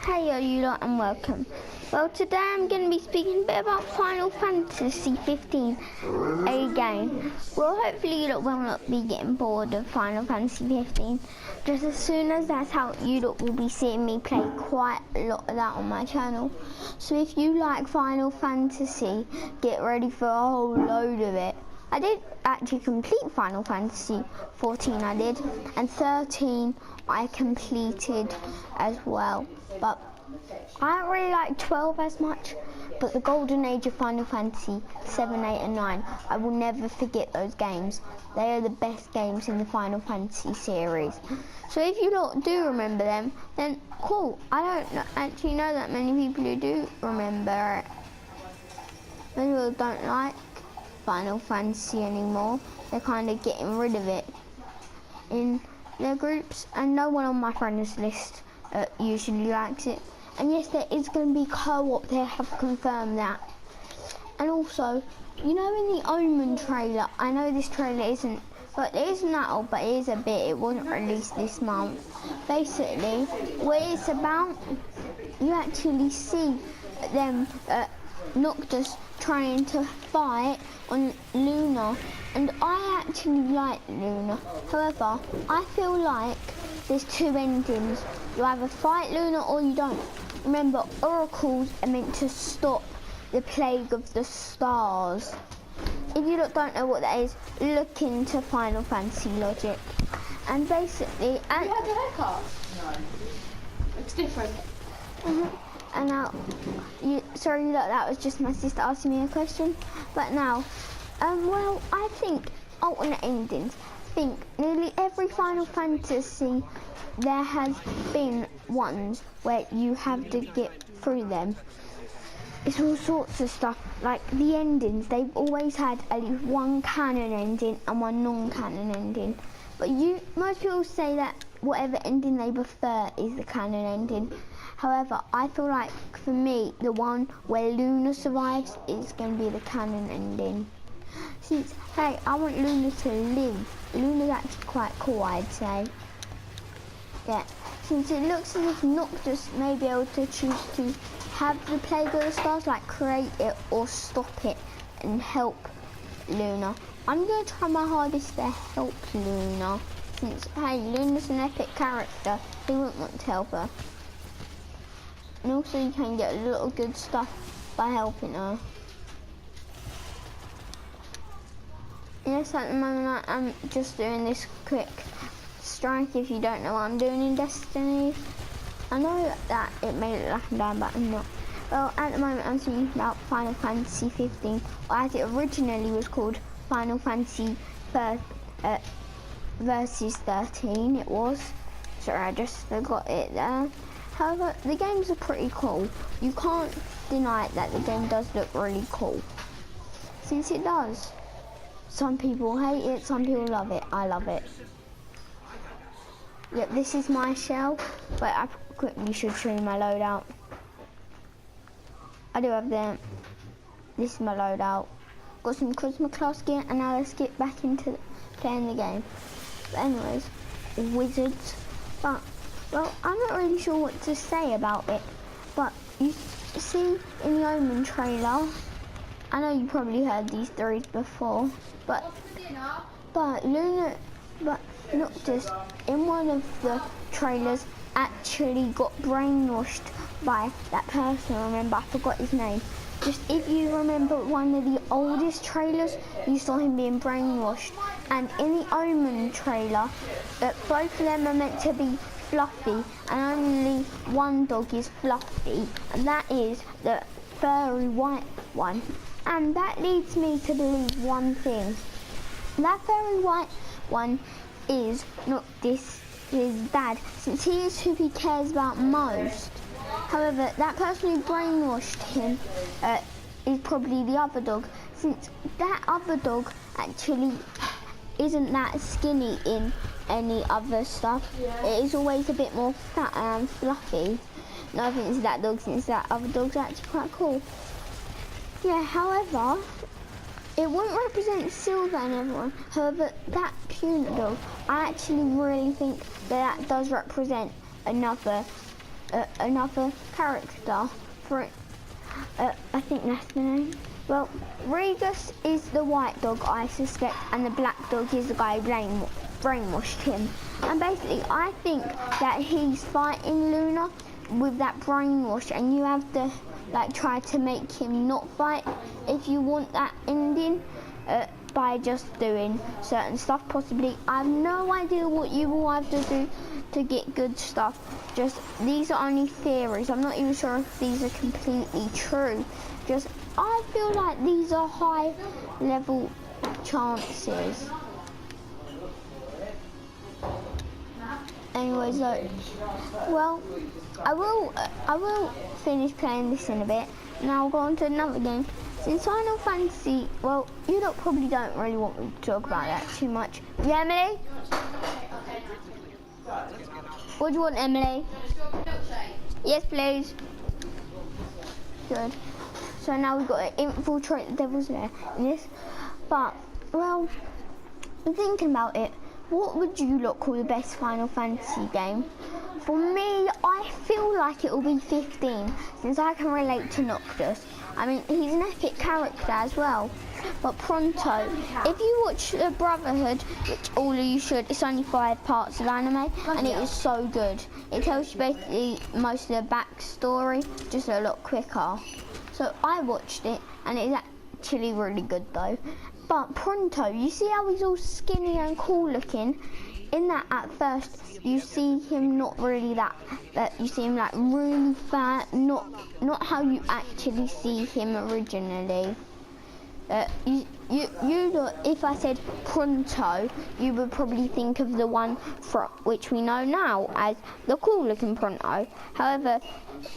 Hey you lot and welcome. Well, today I'm going to be speaking a bit about Final Fantasy 15 again. Well, hopefully you lot will not be getting bored of Final Fantasy 15. Just as soon as that's out, you lot will be seeing me play quite a lot of that on my channel. So if you like Final Fantasy, get ready for a whole load of it. I did actually complete Final Fantasy 14, I did, and 13 I completed as well. But I don't really like 12 as much, but the golden age of Final Fantasy 7, 8 and 9, I will never forget those games. They are the best games in the Final Fantasy series. So if you lot do remember them, then cool. I don't actually know that many people who do remember it. Many people don't like Final Fantasy anymore. They're kind of getting rid of it in their groups, and no one on my friends list usually likes it. And yes, there is going to be co-op, they have confirmed that. And also, you know, in the Omen trailer, I know this trailer isn't that old, but it is a bit. It wasn't released this month. Basically, what it's about, you actually see them Noctis trying to fight on Luna, and I actually like Luna. However, I feel like there's two endings. You either fight Luna or you don't. Remember, oracles are meant to stop the plague of the stars. If you don't know what that is, look into Final Fantasy logic. And basically, you had a haircut? No, it's different. And now, sorry, look, that was just my sister asking me a question. But now, well, I think alternate endings. Nearly every Final Fantasy, there has been ones where you have to get through them. It's all sorts of stuff, like the endings, they've always had at least one canon ending and one non-canon ending. But most people say that whatever ending they prefer is the canon ending. However, I feel like for me, the one where Luna survives is going to be the canon ending. Since, hey, I want Luna to live. Luna's actually quite cool, I'd say. Yeah, since it looks as if Noctis may be able to choose to have the plague of the stars, like create it or stop it and help Luna. I'm going to try my hardest to help Luna, since, hey, Luna's an epic character. Who wouldn't want to help her? And also you can get a lot of good stuff by helping her. Yes, at the moment I'm just doing this quick strike. If you don't know what I'm doing in Destiny, I know that it may look like I'm down, but I'm not. Well, at the moment I'm speaking about Final Fantasy 15, or as it originally was called, Final Fantasy Versus 13 it was. Sorry, I just forgot it there. However, the games are pretty cool. You can't deny that the game does look really cool, since it does. Some people hate it, some people love it. I love it. Yep, this is my shell, but I quickly should show you my loadout. I do have them. This is my loadout. Got some Christmas class gear, and now let's get back into playing the game. But anyways, wizards. But, well, I'm not really sure what to say about it. But you see in the Omen trailer, I know you probably heard these theories before, but Noctis in one of the trailers actually got brainwashed by that person. Remember, I forgot his name. Just if you remember one of the oldest trailers, you saw him being brainwashed. And in the Omen trailer, both of them are meant to be fluffy, and only one dog is fluffy, and that is the furry white one. And that leads me to believe one thing. That furry white one is Noctis' dad, since he is who he cares about most. However, that person who brainwashed him is probably the other dog, since that other dog actually isn't that skinny in any other stuff. Yeah. It is always a bit more fat and fluffy. No offense to that dog, since that other dog's actually quite cool. Yeah, however, it won't represent Silver and everyone. However, that Puna dog, I actually really think that does represent another another character for it. I think that's the name. Well, Regus is the white dog, I suspect, and the black dog is the guy who brainwashed him. And basically, I think that he's fighting Luna with that brainwash, and you have to like try to make him not fight if you want that ending. By just doing certain stuff, possibly. I have no idea what you will have to do to get good stuff. Just, these are only theories. I'm not even sure if these are completely true. Just, I feel like these are high level chances. Anyways, well, I will finish playing this in a bit, and I'll go on to another game. Since Final Fantasy, well, you probably don't really want me to talk about that too much. Yeah, Emily? What do you want, Emily? Yes, please. Good. So now we've got to infiltrate the Devil's Lair in this. But, well, I'm thinking about it. What would you lot call the best Final Fantasy game? For me, I feel like it will be 15, since I can relate to Noctis. I mean, he's an epic character as well. But Pronto, if you watch the Brotherhood, which all of you should, it's only 5 parts of anime, and it is so good. It tells you basically most of the backstory, just a lot quicker. So I watched it, and it's actually really good though. But Pronto, you see how he's all skinny and cool looking? In that, at first, you see him not really that you see him like really fat, not how you actually see him originally. If I said Pronto, you would probably think of the one from which we know now as the cool looking Pronto. However,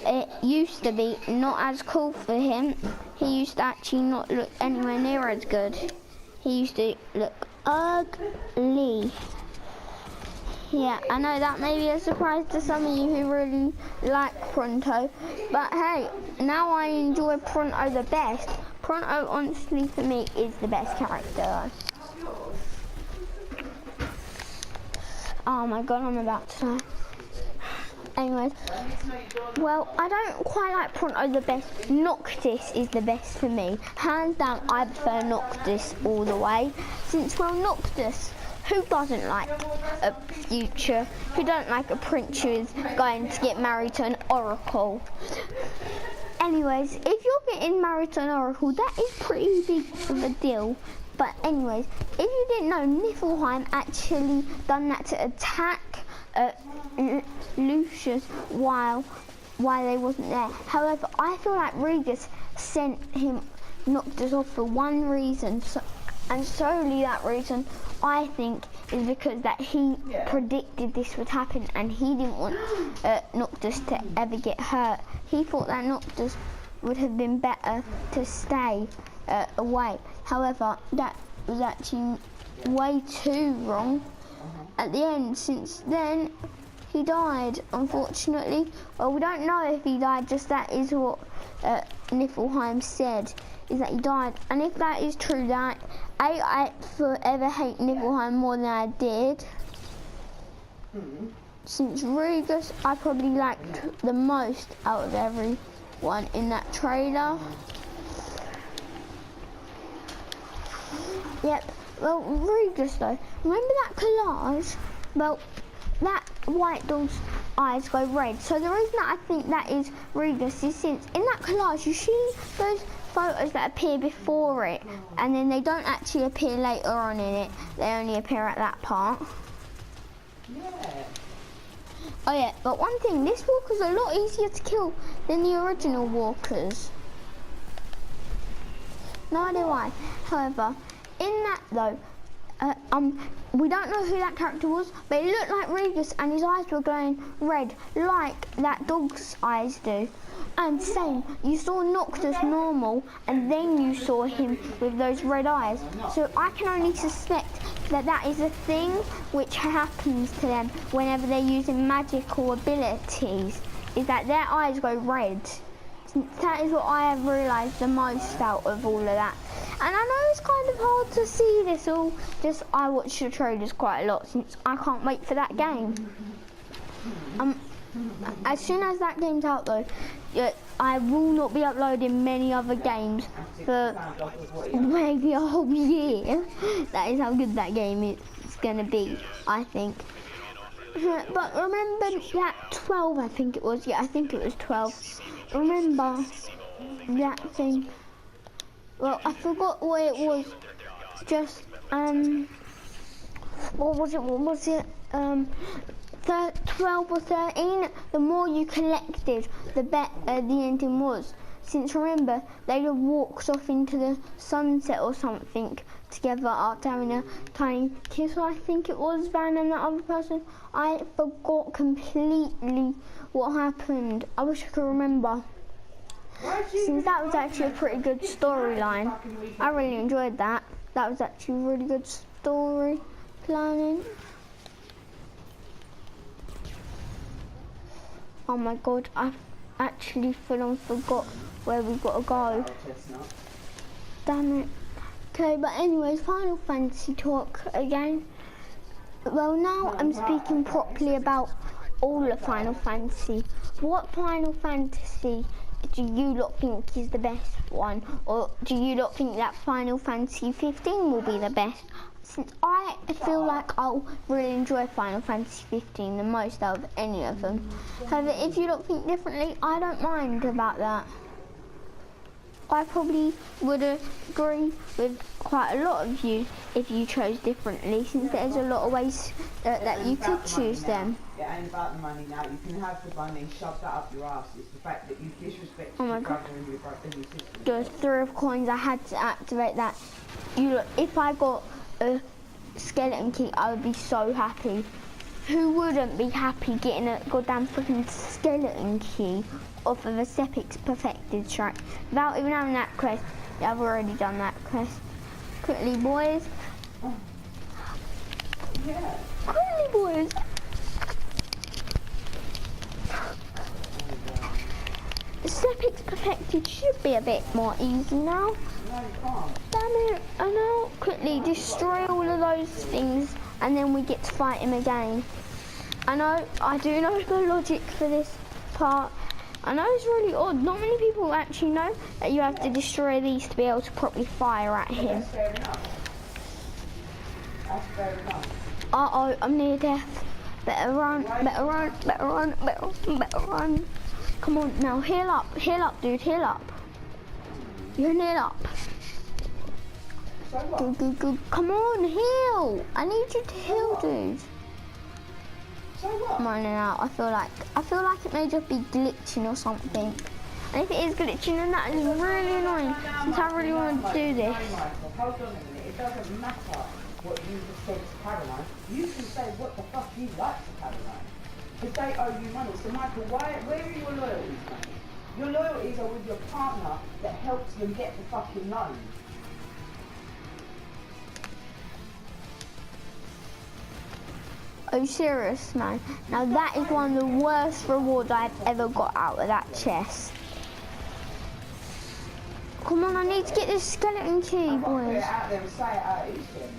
it used to be not as cool for him. He used to actually not look anywhere near as good. He used to look ugly. Yeah, I know that may be a surprise to some of you who really like Pronto, but hey, now I enjoy Pronto the best. Pronto, honestly, for me, is the best character. Oh my god, I'm about to die. Anyways, well, I don't quite like Pronto the best. Noctis is the best for me. Hands down, I prefer Noctis all the way. Since, well, Noctis, who doesn't like a future? Who don't like a prince who is going to get married to an oracle? Anyways, if you're getting married to an oracle, that is pretty big of a deal. But anyways, if you didn't know, Niflheim actually done that to attack Lucius while they wasn't there. However, I feel like Regus sent him Noctis off for one reason, and solely that reason, I think, is because that he predicted this would happen, and he didn't want Noctis to ever get hurt. He thought that Noctis would have been better to stay away. However, that was actually way too wrong. At the end, since then, he died, unfortunately. Well, we don't know if he died, just that is what Niflheim said, is that he died. And if that is true, that I forever hate Niflheim more than I did. Since Regus, I probably liked the most out of everyone in that trailer. Yep, well, Regus though, remember that collage? Well, that white dog's eyes go red. So the reason that I think that is Regus is since in that collage you see those photos that appear before it, and then they don't actually appear later on in it, they only appear at that part. Yeah. Oh yeah, but one thing, this walker's a lot easier to kill than the original walkers. No idea why. However, in that though, we don't know who that character was, but it looked like Regus and his eyes were glowing red like that dog's eyes do. And same, you saw Noctis normal and then you saw him with those red eyes. So I can only suspect that that is a thing which happens to them whenever they're using magical abilities, is that their eyes go red. That is what I have realised the most out of all of that. And I know it's kind of hard to see this all, just I watch the trailers quite a lot since I can't wait for that game. As soon as that game's out though, I will not be uploading many other games for maybe a whole year. That is how good that game is gonna be, I think. But remember that 12, I think it was. Yeah, I think it was 12. Remember that thing? Well, I forgot what it was. Just what was it? 12 or 13. The more you collected, the better the ending was. Since remember, they would walked off into the sunset or something together after having a tiny kiss. I think it was Van and the other person. I forgot completely what happened. I wish I could remember. Since that was actually a pretty good storyline. I really enjoyed that. That was actually really good story planning. Oh my god, I actually full on forgot where we gotta go. Damn it. Okay, but anyways, Final Fantasy talk again. Well, now I'm speaking properly about all of Final Fantasy. What Final Fantasy do you lot think is the best one? Or do you lot think that Final Fantasy 15 will be the best? Since I feel like I'll really enjoy Final Fantasy 15 the most out of any of them. However, if you don't think differently, I don't mind about that. I probably would agree with quite a lot of you if you chose differently, since there's a lot of ways that you could choose them. It ain't about the money now. You can have the money, shove that up your ass. It's the fact that you disrespect your brother and your sister. The 3 of coins, I had to activate that. If I got a skeleton key, I would be so happy. Who wouldn't be happy getting a goddamn freaking skeleton key off of a Sepix perfected track without even having that quest? Yeah, I've already done that quest. Quickly, boys. Yeah. Quickly, boys. Sepix perfected should be a bit more easy now. No, you can't. Damn it, I know. Quickly, destroy all of those things and then we get to fight him again. I do know the logic for this part. I know it's really odd. Not many people actually know that you have to destroy these to be able to properly fire at him. That's fair enough. That's fair enough. Uh-oh, I'm near death. Better run, better run, better run, better run. Come on, now heal up, dude, heal up. You're near up. So what? Good. Come on, heal. I need you to heal, dude. So what? I'm running out. I feel like it may just be glitching or something. And if it is glitching, then that is really annoying. Since I really want to do this. Hold on a minute. It doesn't matter what you just said to Caroline. You can say what the fuck you like to Caroline. Because they owe you money. So Michael, where are your loyalties, mate? Your loyalties are with your partner that helps them get the fucking loan. Are you serious, man? Now that is one of the worst rewards I've ever got out of that chest. Come on, I need to get this skeleton key, boys. Put it out there and say it out each of them.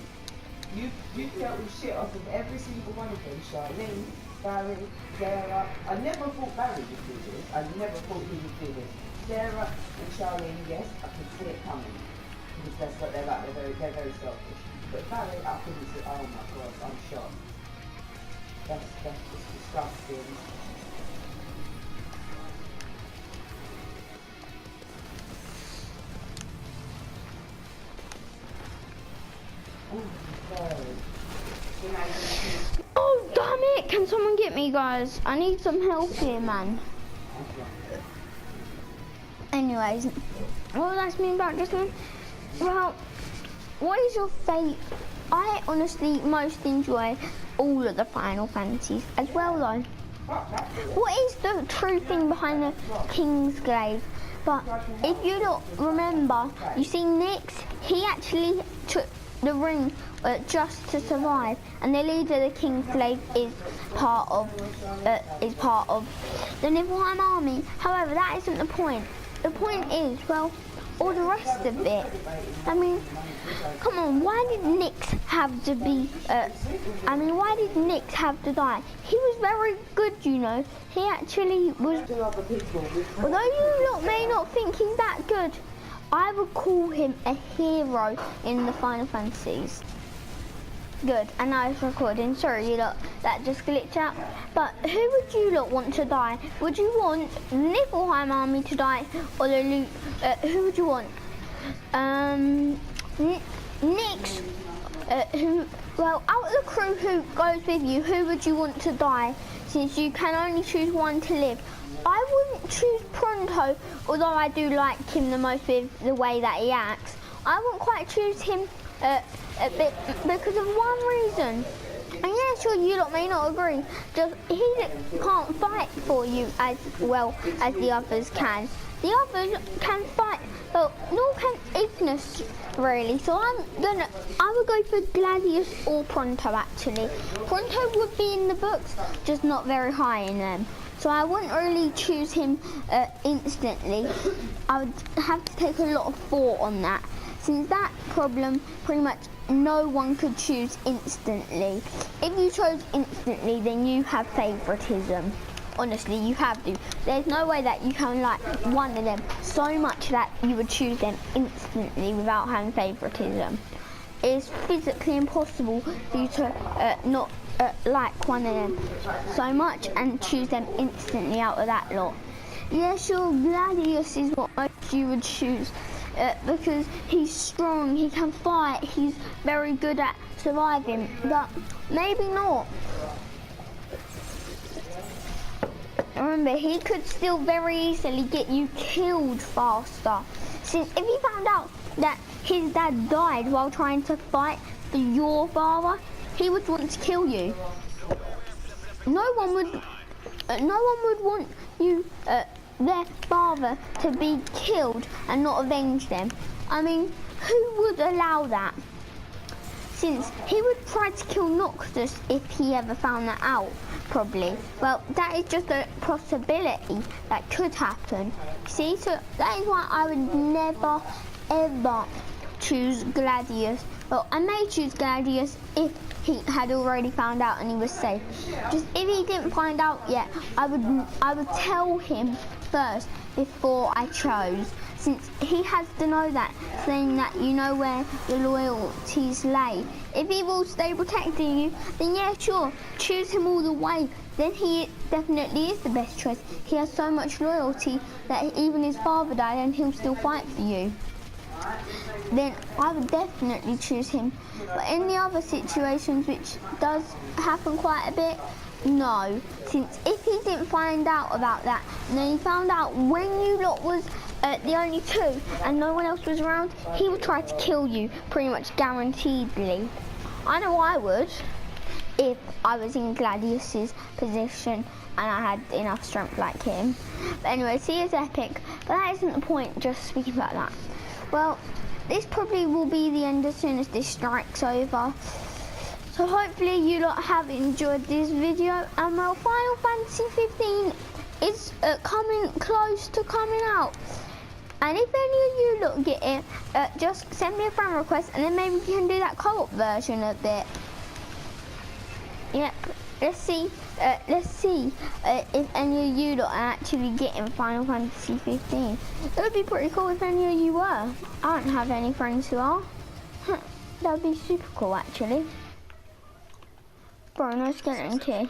You dealt with shit off of every single one of them. Charlene, Barry, Sarah. I never thought Barry would do this. I never thought he would do this. Sarah and Charlene, yes, I could see it coming. Because that's what they're like. They're very selfish. But Barry, I couldn't say, oh my god, I'm shocked. That's just disgusting. Oh, damn it! Can someone get me, guys? I need some help here, man. Anyways, what was I mean about this one? Well, what is your favourite? I honestly most enjoy all of the Final Fantasies as well, though. What is the true thing behind the King's Glaive? But if you don't remember, you see Nyx, he actually took the ring just to survive, and the leader of the King's Glaive is part of the Nibelheim army. However, that isn't the point. The point is, well, all the rest of it. I mean, come on, why did Nyx have to be, why did Nyx have to die? He was very good, you know. He actually was, although you lot may not think he's that good, I would call him a hero in the Final Fantasies. Good, and now it's recording. Sorry, you lot, that just glitched out. But who would you lot want to die? Would you want the Niflheim army to die, or the who would you want? Nyx. Well, out of the crew who goes with you, who would you want to die? Since you can only choose one to live. I wouldn't choose Pronto, although I do like him the most with the way that he acts. I wouldn't quite choose him because of one reason. And yeah, sure, you lot may not agree. Just he can't fight for you as well as the others can. The others can fight, but nor can Ignis really. So I would go for Gladius or Pronto actually. Pronto would be in the books, just not very high in them. So I wouldn't really choose him instantly. I would have to take a lot of thought on that. Since that problem, pretty much no one could choose instantly. If you chose instantly, then you have favoritism. Honestly, you have to. There's no way that you can like one of them so much that you would choose them instantly without having favoritism. It's physically impossible for you to not like one of them so much and choose them instantly out of that lot. Yeah, sure, Gladius is what most you would choose. Because he's strong, he can fight, he's very good at surviving, but maybe not. Remember, he could still very easily get you killed faster. Since if he found out that his dad died while trying to fight for your father, he would want to kill you. No one would want you, their father, to be killed and not avenge them. I mean, who would allow that? Since he would try to kill Noctis if he ever found that out, probably. Well, that is just a possibility that could happen. See, so that is why I would never, ever choose Gladius. Well, I may choose Gladius if he had already found out and he was safe. Just if he didn't find out yet, I would tell him first before I chose, since he has to know that, saying that you know where your loyalties lay. If he will stay protecting you, then yeah, sure, choose him all the way. Then he definitely is the best choice. He has so much loyalty that even his father died and he'll still fight for you. Then I would definitely choose him. But in the other situations, which does happen quite a bit, no. Since if he didn't find out about that, and then he found out when you lot was the only two and no one else was around, he would try to kill you, pretty much guaranteedly. I know I would, if I was in Gladius's position and I had enough strength like him. But anyway, he is epic, but that isn't the point, just speaking about that. Well, this probably will be the end as soon as this strike's over. So hopefully you lot have enjoyed this video, and well, Final Fantasy 15 is coming close to coming out. And if any of you lot get it, just send me a friend request, and then maybe we can do that co-op version of it. Yep, let's see if any of you lot are actually getting Final Fantasy 15. It would be pretty cool if any of you were. I don't have any friends who are. That would be super cool actually. Bro, no skeleton key.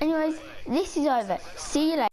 Anyways, this is over. See you later.